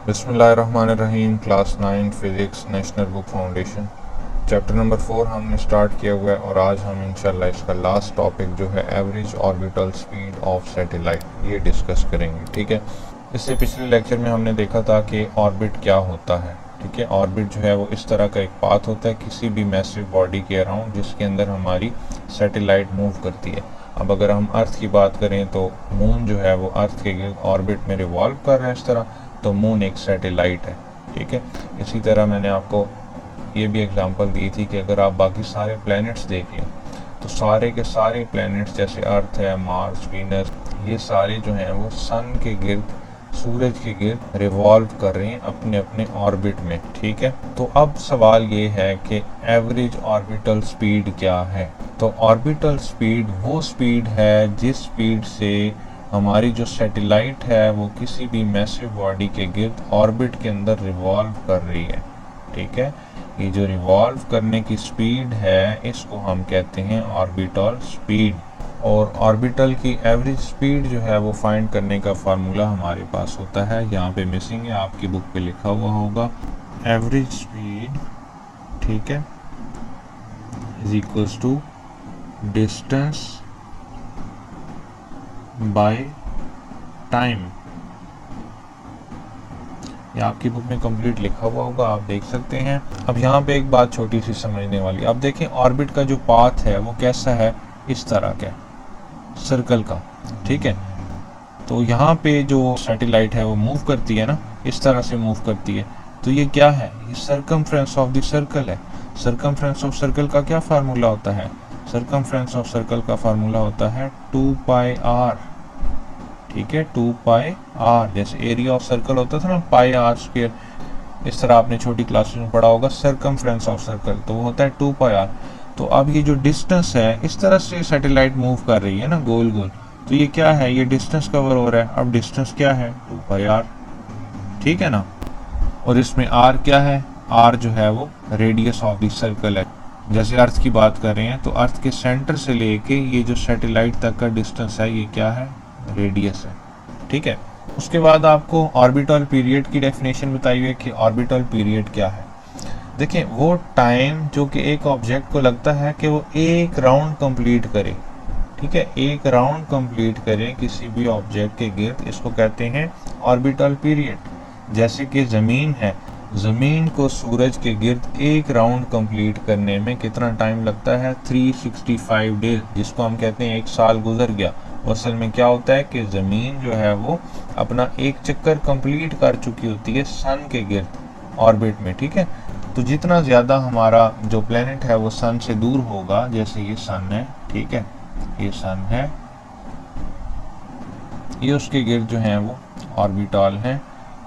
बिस्मिल्लाहिर्रहमानिर्रहीम। Class 9 physics national book foundation chapter number 4 हमने start किया हुआ है और आज हम इंशाल्लाह इसका लास्ट टॉपिक जो है average orbital speed of satellite ये डिस्कस करेंगे। ठीक है, इससे पिछले लेक्चर में हमने देखा था कि ऑर्बिट क्या होता है। ठीक है, ऑर्बिट जो है वो इस तरह का एक पाथ होता है किसी भी मैसिव बॉडी के अराउंड जिसके अंदर हमारी सैटेलाइट मूव करती है। अब अगर हम अर्थ की बात करें तो मून जो है वो अर्थ के गिर्द ऑर्बिट में रिवॉल्व कर रहा है इस तरह, तो मून एक सैटेलाइट है। ठीक है, इसी तरह मैंने आपको ये भी एग्जांपल दी थी कि अगर आप बाकी सारे प्लैनेट्स देख लें तो सारे के सारे प्लैनेट्स जैसे अर्थ है, मार्स, वीनस, ये सारे जो हैं वो सन के गिर्द, सूरज के गिर्द रिवॉल्व कर रहे हैं अपने अपने ऑर्बिट में। ठीक है, तो अब सवाल ये है कि एवरेज ऑर्बिटल स्पीड क्या है। तो ऑर्बिटल स्पीड वो स्पीड है जिस स्पीड से हमारी जो सैटेलाइट है वो किसी भी मैसिव बॉडी के गिर्द ऑर्बिट के अंदर रिवॉल्व कर रही है। ठीक है, ये जो रिवॉल्व करने की स्पीड है इसको हम कहते हैं ऑर्बिटल स्पीड। और ऑर्बिटल की एवरेज स्पीड जो है वो फाइंड करने का फार्मूला हमारे पास होता है, यहाँ पे मिसिंग है, आपकी बुक पे लिखा हुआ होगा एवरेज स्पीड। ठीक है, is equals to distance by time. ये आपकी बुक में कंप्लीट लिखा हुआ होगा, आप देख सकते हैं। अब यहाँ पे एक बात छोटी सी समझने वाली, अब देखें ऑर्बिट का जो पाथ है वो कैसा है, इस तरह का सर्कल का। ठीक है, तो यहाँ पे जो सैटेलाइट है वो मूव करती है ना, इस तरह से मूव करती है, तो ये क्या है, ये सर्कमफ्रेंस ऑफ द सर्कल है। सर्कमफ्रेंस ऑफ सर्कल का क्या फार्मूला होता है, सर्कमफ्रेंस ऑफ सर्कल का फार्मूला होता है 2πr। ठीक है, 2πr, जैसे एरिया ऑफ सर्कल होता था ना πr², इस तरह आपने छोटी क्लासेस में पढ़ा होगा सर्कमफ्रेंस ऑफ सर्कल, तो वो होता है 2πr। तो अब ये जो डिस्टेंस है, इस तरह से सैटेलाइट मूव कर रही है ना गोल गोल, तो ये क्या है, ये डिस्टेंस कवर हो रहा है। अब डिस्टेंस क्या है, 2πr। ठीक है ना, और इसमें r क्या है, r जो है वो रेडियस ऑफ द सर्कल है। जैसे अर्थ की बात कर रहे हैं तो अर्थ के सेंटर से लेके ये जो सैटेलाइट तक का डिस्टेंस है ये क्या है, रेडियस है। ठीक है, उसके बाद आपको ऑर्बिटल पीरियड की डेफिनेशन बताई हुई है कि ऑर्बिटल पीरियड क्या है। देखें, वो टाइम जो कि एक ऑब्जेक्ट को लगता है कि वो एक राउंड कंप्लीट करे। ठीक है, एक राउंड कंप्लीट करे किसी भी ऑब्जेक्ट के गिर्द, इसको कहते हैं ऑर्बिटल पीरियड। जैसे कि ज़मीन है, ज़मीन को सूरज के गिर्द एक राउंड कंप्लीट करने में कितना टाइम लगता है, 365 डेज, जिसको हम कहते हैं एक साल गुजर गया। असल में क्या होता है कि ज़मीन जो है वो अपना एक चक्कर कंप्लीट कर चुकी होती है सन के गिर्द ऑर्बिट में। ठीक है, तो जितना ज़्यादा हमारा जो प्लेनेट है वो सन से दूर होगा, जैसे ये सन है, ठीक है, ये सन है, ये उसके गिर्द जो है वो ऑर्बिटल है।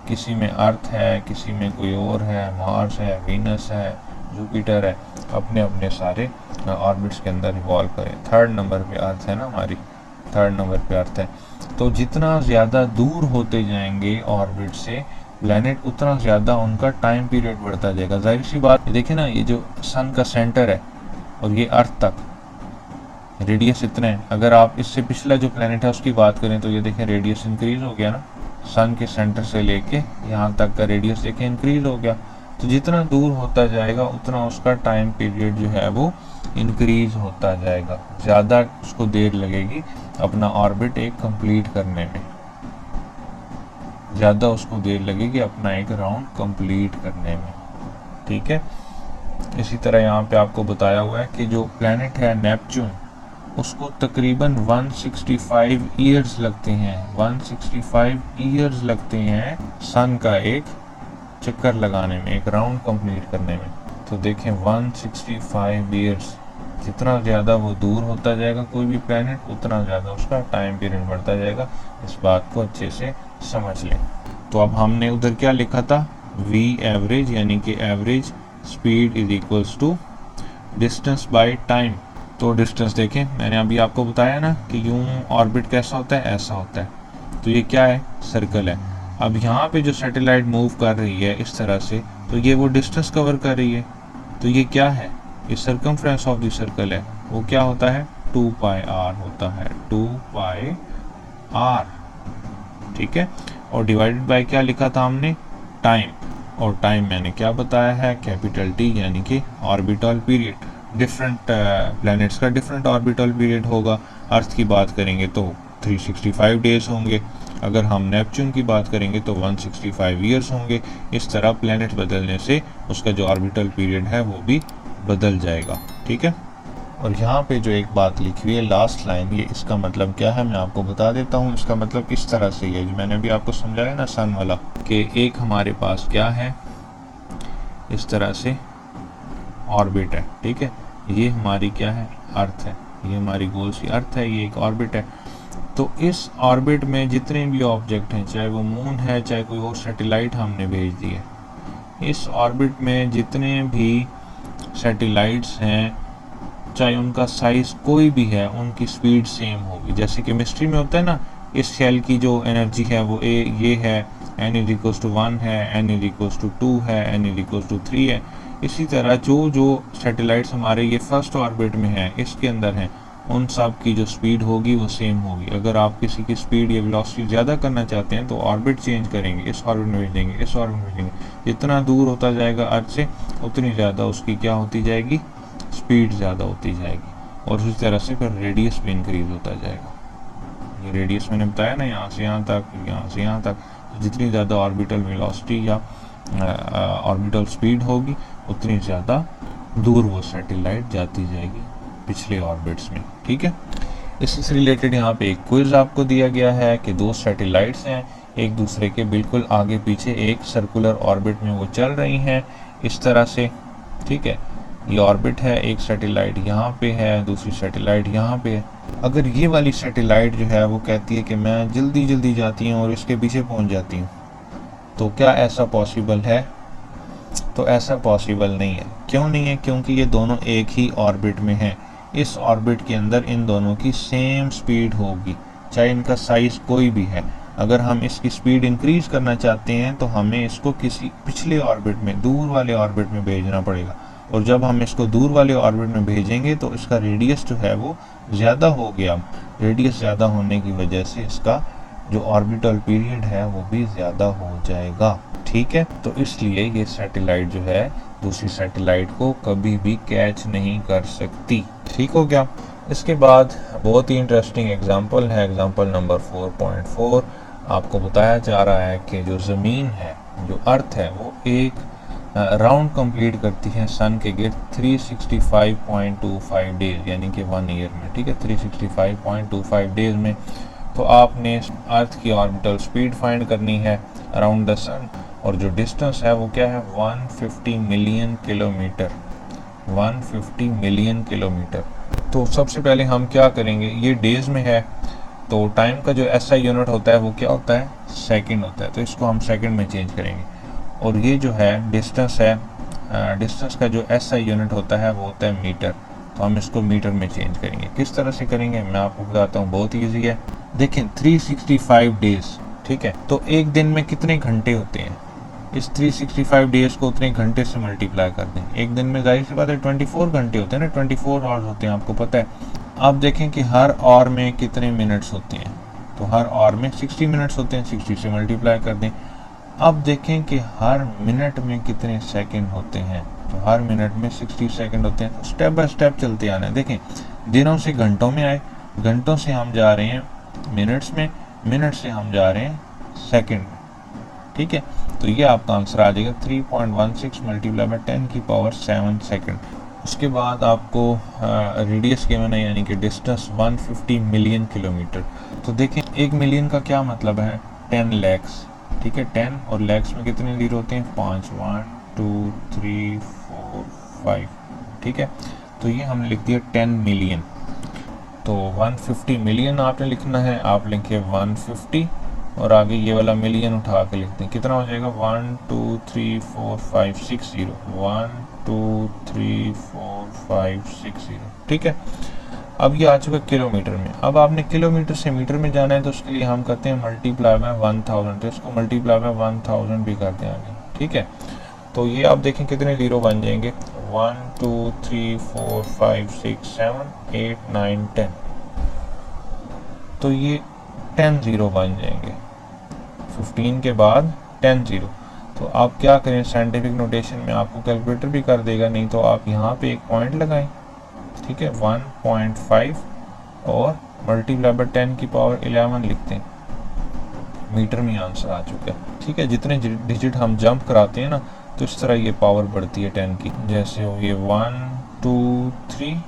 किसी में अर्थ है, किसी में कोई और है, मार्स है, वीनस है, जुपिटर है, अपने अपने सारे ऑर्बिट्स के अंदर रिवॉल्व करें। थर्ड नंबर पे अर्थ है ना हमारी, थर्ड नंबर पे अर्थ है। तो जितना ज़्यादा दूर होते जाएंगे ऑर्बिट से प्लैनेट, उतना ज़्यादा उनका टाइम पीरियड बढ़ता जाएगा। जाहिर सी बात, देखिए ना, ये जो सन का सेंटर है और ये अर्थ तक रेडियस इतना है। अगर आप इससे पिछला जो प्लैनेट है उसकी बात करें तो ये देखें रेडियस इंक्रीज हो गया ना, सन के सेंटर से लेके यहाँ तक का रेडियस देखें इंक्रीज हो गया। तो जितना दूर होता जाएगा उतना उसका टाइम पीरियड जो है वो इंक्रीज होता जाएगा, ज़्यादा उसको देर लगेगी अपना ऑर्बिट एक कंप्लीट करने में, ज़्यादा उसको देर लगेगी अपना एक राउंड कंप्लीट करने में। ठीक है, इसी तरह यहाँ पे आपको बताया हुआ है कि जो प्लैनेट है नेपच्यून, उसको तकरीबन 165 ईयर्स लगते हैं, 165 ईयर्स लगते हैं सन का एक चक्कर लगाने में, एक राउंड कंप्लीट करने में। तो देखें 165 ईयर्स, जितना ज़्यादा वो दूर होता जाएगा कोई भी प्लैनेट, उतना ज़्यादा उसका टाइम पीरियड बढ़ता जाएगा। इस बात को अच्छे से समझ लें। तो अब हमने उधर क्या लिखा था, v एवरेज, यानी कि average speed is equals to distance by time. तो डिस्टेंस देखें, मैंने अभी आपको बताया ना कि यूं ऑर्बिट कैसा होता है, ऐसा होता है। तो ये क्या है, सर्कल है। अब यहाँ पे जो सैटेलाइट मूव कर रही है इस तरह से, तो ये वो डिस्टेंस कवर कर रही है। तो ये क्या है, ये सर्कमफ्रेंस ऑफ द सर्कल है, वो क्या होता है, 2πr होता है, 2πr। ठीक है, और डिवाइडेड बाय क्या लिखा था हमने, टाइम, और टाइम मैंने क्या बताया है, कैपिटल टी, यानी कि ऑर्बिटल पीरियड। डिफरेंट प्लैनेट्स का डिफरेंट ऑर्बिटल पीरियड होगा। अर्थ की बात करेंगे तो 365 डेज होंगे, अगर हम नेपच्यून की बात करेंगे तो 165 ईयर्स होंगे। इस तरह प्लैनेट बदलने से उसका जो ऑर्बिटल पीरियड है वो भी बदल जाएगा, ठीक है। और यहाँ पे जो एक बात लिखी हुई है लास्ट लाइन, ये इसका मतलब क्या है मैं आपको बता देता हूँ। इसका मतलब इस तरह से है, मैंने भी आपको समझाया ना सन वाला, कि एक हमारे पास क्या है, इस तरह से ऑर्बिट है, ठीक है। ये हमारी क्या है, अर्थ है, ये हमारी गोल सी अर्थ है, ये एक ऑर्बिट है। तो इस ऑर्बिट में जितने भी ऑब्जेक्ट हैं, चाहे वो मून है, चाहे कोई और सैटेलाइट हमने भेज दी है, इस ऑर्बिट में जितने भी सैटेलाइट्स हैं, चाहे उनका साइज कोई भी है, उनकी स्पीड सेम होगी। जैसे केमिस्ट्री में होता है ना, इस शेल की जो एनर्जी है वो ये है, n=1 है, n=2 है, n=3 है। इसी तरह जो सैटेलाइट्स हमारे ये फर्स्ट ऑर्बिट में है, इसके अंदर हैं, उन सब की जो स्पीड होगी वो सेम होगी। अगर आप किसी की स्पीड या वेलोसिटी ज़्यादा करना चाहते हैं तो ऑर्बिट चेंज करेंगे, इस ऑर्बिट में भेजेंगे, इस ऑर्बिट में भेजेंगे। जितना दूर होता जाएगा अर्थ से, उतनी ज़्यादा उसकी क्या होती जाएगी, स्पीड ज़्यादा होती जाएगी। और उसी तरह से फिर रेडियस भी इंक्रीज होता जाएगा। ये रेडियस मैंने बताया ना, यहाँ से यहाँ तक, यहाँ से यहाँ तक। जितनी ज़्यादा ऑर्बिटल वेलोसिटी या ऑर्बिटल स्पीड होगी, उतनी ज़्यादा दूर वो सैटेलाइट जाती जाएगी पिछले ऑर्बिट्स में, ठीक है। इसी से रिलेटेड यहाँ पे एक क्विज आपको दिया गया है कि दो सैटेलाइट्स हैं, एक दूसरे के बिल्कुल आगे पीछे एक सर्कुलर ऑर्बिट में वो चल रही हैं, इस तरह से, ठीक है। ये ऑर्बिट है, एक सैटेलाइट यहाँ पे है, दूसरी सैटेलाइट यहाँ पे है। अगर ये वाली सैटेलाइट जो है वो कहती है कि मैं जल्दी जल्दी जाती हूँ और इसके पीछे पहुँच जाती हूँ, तो क्या ऐसा पॉसिबल है? तो ऐसा पॉसिबल नहीं है। क्यों नहीं है? क्योंकि ये दोनों एक ही ऑर्बिट में हैं। इस ऑर्बिट के अंदर इन दोनों की सेम स्पीड होगी, चाहे इनका साइज कोई भी है। अगर हम इसकी स्पीड इंक्रीज करना चाहते हैं तो हमें इसको किसी पिछले ऑर्बिट में, दूर वाले ऑर्बिट में भेजना पड़ेगा। और जब हम इसको दूर वाले ऑर्बिट में भेजेंगे तो इसका रेडियस जो है वो ज़्यादा हो गया। रेडियस ज़्यादा होने की वजह से इसका जो ऑर्बिटल पीरियड है वो भी ज़्यादा हो जाएगा, ठीक है। तो इसलिए ये सैटेलाइट जो है दूसरी सैटेलाइट को कभी भी कैच नहीं कर सकती, ठीक हो गया। इसके बाद बहुत ही इंटरेस्टिंग एग्जांपल है, एग्जांपल नंबर 4.4। आपको बताया जा रहा है कि जो ज़मीन है, जो अर्थ है, वो एक राउंड कंप्लीट करती है सन के गिर्द 365.25 डेज, यानी कि 1 ईयर में, ठीक है। 365.25 डेज में। तो आपने अर्थ की ऑर्बिटल स्पीड फाइंड करनी है अराउंड द सन, और जो डिस्टेंस है वो क्या है, 150 मिलियन किलोमीटर। 150 million kilometre. तो सबसे पहले हम क्या करेंगे, ये डेज में है तो टाइम का जो SI यूनिट होता है वो क्या होता है, सेकंड होता है। तो इसको हम सेकंड में चेंज करेंगे। और ये जो है डिस्टेंस है, डिस्टेंस का जो SI यूनिट होता है वो होता है मीटर। तो हम इसको मीटर में चेंज करेंगे। किस तरह से करेंगे मैं आपको बताता हूँ, बहुत ईजी है। देखें 365 डेज, ठीक है। तो एक दिन में कितने घंटे होते हैं, इस 365 डेज को उतने घंटे से मल्टीप्लाई कर दें। एक दिन में जाहिर सी बात है 24 घंटे होते हैं ना, 24 आवर्स होते हैं, आपको पता है। आप देखें कि हर आवर में कितने मिनट्स होते हैं, तो हर आवर में 60 मिनट्स होते हैं, 60 से मल्टीप्लाई कर दें। अब देखें कि हर मिनट में कितने सेकंड होते हैं, तो हर मिनट में 60 सेकंड होते हैं। तो स्टेप बाय स्टेप चलते आना है। देखें दिनों से घंटों में आए, घंटों से हम जा रहे हैं मिनट्स में, मिनट से हम जा रहे हैं सेकंड में, ठीक है। तो ये आपका आंसर आ जाएगा 3.16 मल्टीप्लाई बाय 10 की पावर 7 सेकंड। उसके बाद आपको रेडियस गिवन है, यानी कि डिस्टेंस 150 मिलियन किलोमीटर। तो देखें 1 मिलियन का क्या मतलब है, 10 लैक्स, ठीक है। 10 और लैक्स में कितने जीरो होते हैं, 5, 1 2 3 4 5, ठीक है। तो ये हमने लिख दिया 10 मिलियन। तो 150 मिलियन आपने लिखना है, आप लिखे 150 और आगे ये वाला मिलियन उठा के लिखते हैं, कितना हो जाएगा 1 2 3 4 5 6 0, 1 2 3 4 5 6 0, ठीक है। अब ये आ चुका किलोमीटर में। अब आपने किलोमीटर से मीटर में जाना है तो उसके लिए हम करते हैं मल्टीप्लाई बाय 1000, तो इसको मल्टीप्लाई बाय 1000 भी करते हैं आगे, ठीक है। तो ये आप देखें कितने जीरो बन जाएंगे, 1 2 3 4 5 6 7 8 9 10। तो ये 10 जीरो बन जाएंगे, 15 के बाद 10 जीरो। तो आप क्या करें, साइंटिफिक नोटेशन में आपको कैलकुलेटर भी कर देगा, नहीं तो आप यहाँ पे एक पॉइंट लगाएं, ठीक है, 1.5 और मल्टीप्लाई बाय 10 की पावर 11 लिखते हैं, मीटर में आंसर आ चुका है। ठीक है, जितने डिजिट हम जंप कराते हैं ना, तो इस तरह ये पावर बढ़ती है 10 की। जैसे हो ये 1 2 3,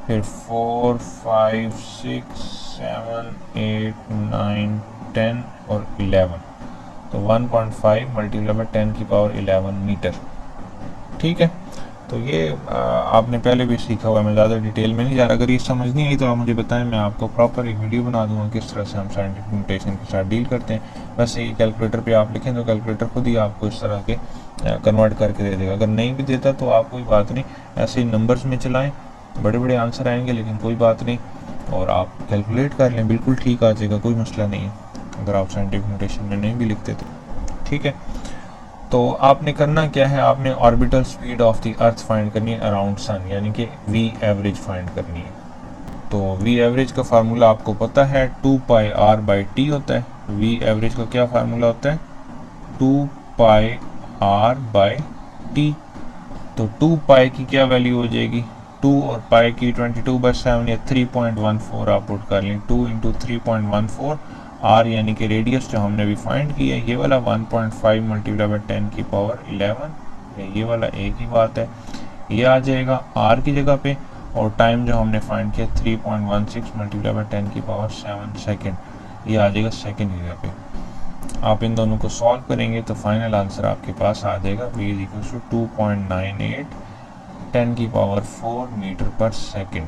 फिर 4 5 6 7 8 9 10 और 11, तो 1.5 मल्टीप्लाई बाय 10 की पावर 11 मीटर। ठीक है, तो ये आपने पहले भी सीखा हुआ है, मैं ज़्यादा डिटेल में नहीं जा रहा। अगर ये समझ नहीं आई तो आप मुझे बताएं, मैं आपको प्रॉपर एक वीडियो बना दूंगा किस तरह से हम साइंटिफिक नोटेशन के साथ डील करते हैं। वैसे ये कैलकुलेटर पे आप लिखें तो कैलकुलेटर खुद ही आपको इस तरह के कन्वर्ट करके दे देगा। अगर नहीं भी देता तो आप कोई बात नहीं, ऐसे ही नंबर्स में चलाएँ, बड़े बड़े आंसर आएंगे, लेकिन कोई बात नहीं, और आप कैलकुलेट कर लें, बिल्कुल ठीक आ जाएगा, कोई मसला नहीं है अगर आप साइंटिफिक नोटेशन में नहीं भी लिखते तो। ठीक है, तो आपने करना क्या है, आपने orbital speed of the earth find करनी है अराउंड सन, यानी कि वी एवरेज फाइंड करनी है। तो वी एवरेज का फार्मूला आपको पता है, 2 पाई आर बाई टी होता है। वी एवरेज का क्या फार्मूला होता है, 2 पाई आर बाई टी। तो 2 पाई की क्या वैल्यू हो जाएगी, 2 और पाई की 22/7 या 3.14 आप पुट कर लें, 2 इंटू 3.14, आर यानी कि रेडियस जो हमने भी फाइंड किया है, ये वाला 1.5 मल्टीप्लाई बाय 10 की पावर 11, ये वाला एक ही बात है, ये आ जाएगा आर की जगह पे, और टाइम जो हमने फाइंड किया 3.16 मल्टीप्लाई बाय 10 की पावर 7 सेकेंड, ये आ जाएगा सेकेंड की जगह पे। आप इन दोनों को सॉल्व करेंगे तो फाइनल आंसर आपके पास आ जाएगा v इज इक्वल टू 2.98 10 की पावर 4 मीटर पर सेकेंड।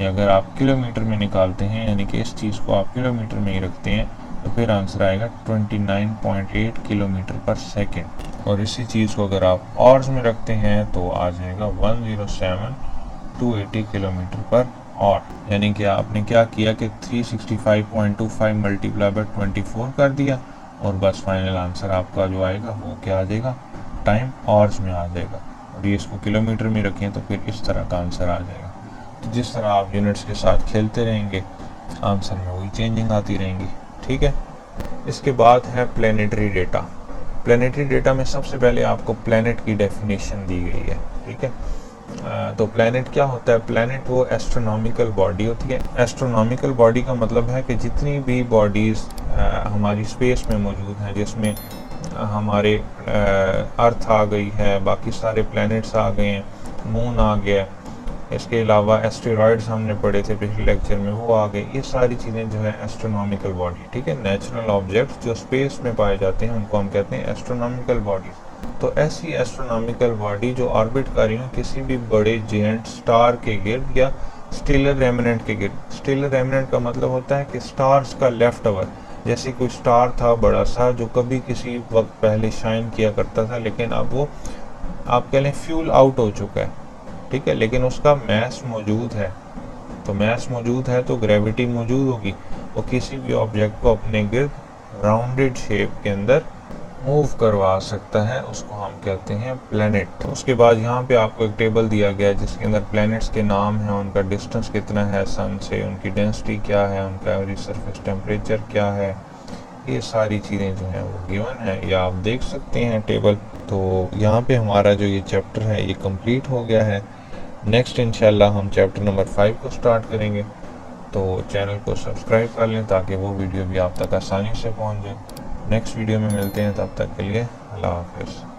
अगर आप किलोमीटर में निकालते हैं, यानी कि इस चीज़ को आप किलोमीटर में ही रखते हैं, तो फिर आंसर आएगा 29.8 किलोमीटर पर सेकेंड। और इसी चीज़ को अगर आप आवर्स में रखते हैं तो आ जाएगा 107,280 किलोमीटर पर आवर। यानी कि आपने क्या किया कि 365.25 मल्टीप्लाई बाय 24 कर दिया, और बस फाइनल आंसर आपका जो आएगा वो क्या आ जाएगा, टाइम आवर्स में आ जाएगा। और ये इसको किलोमीटर में रखें तो फिर इस तरह का आंसर आ जाएगा। तो जिस तरह आप यूनिट्स के साथ खेलते रहेंगे, आंसर में वही चेंजिंग आती रहेंगी। ठीक है, इसके बाद है प्लैनेटरी डेटा। प्लैनेटरी डेटा में सबसे पहले आपको प्लैनेट की डेफिनेशन दी गई है। ठीक है, तो प्लैनेट क्या होता है, प्लैनेट वो एस्ट्रोनॉमिकल बॉडी होती है। एस्ट्रोनॉमिकल बॉडी का मतलब है कि जितनी भी बॉडीज़ हमारी स्पेस में मौजूद हैं, जिसमें हमारे अर्थ आ गई है, बाकी सारे प्लैनेट्स आ गए हैं, मून आ गया, इसके अलावा एस्टेरॉयड्स हमने पढ़े थे पिछले लेक्चर में, वो आ गए। ये सारी चीज़ें जो है एस्ट्रोनॉमिकल बॉडी। ठीक है, नेचुरल ऑब्जेक्ट्स जो स्पेस में पाए जाते हैं उनको हम कहते हैं एस्ट्रोनॉमिकल बॉडीज। तो ऐसी एस्ट्रोनॉमिकल बॉडी जो ऑर्बिट कर रही हो किसी भी बड़े जेंट स्टार के गिर्द या स्टेलर रेमिनेंट के गिर्द। स्टेलर रेमिनेंट का मतलब होता है कि स्टार्स का लेफ्ट ओवर, जैसे कोई स्टार था बड़ा सा जो कभी किसी वक्त पहले शाइन किया करता था, लेकिन अब वो आप कह लें फ्यूल आउट हो चुका है। ठीक है, लेकिन उसका मैस मौजूद है। तो मैस मौजूद है तो ग्रेविटी मौजूद होगी, वो किसी भी ऑब्जेक्ट को अपने गिर्द राउंडेड शेप के अंदर मूव करवा सकता है, उसको हम कहते हैं प्लैनेट। तो उसके बाद यहाँ पे आपको एक टेबल दिया गया है जिसके अंदर प्लैनेट्स के नाम हैं, उनका डिस्टेंस कितना है सन से, उनकी डेंसिटी क्या है, उनका एवरेज सरफेस टेम्परेचर क्या है, ये सारी चीज़ें जो हैं वो गिवन है, या आप देख सकते हैं टेबल। तो यहाँ पे हमारा जो ये चैप्टर है ये कंप्लीट हो गया है। नेक्स्ट इंशाल्लाह हम चैप्टर नंबर 5 को स्टार्ट करेंगे। तो चैनल को सब्सक्राइब कर लें ताकि वो वीडियो भी आप तक आसानी से पहुँच जाए। नेक्स्ट वीडियो में मिलते हैं, तब तक के लिए अल्लाह हाफ़िज़।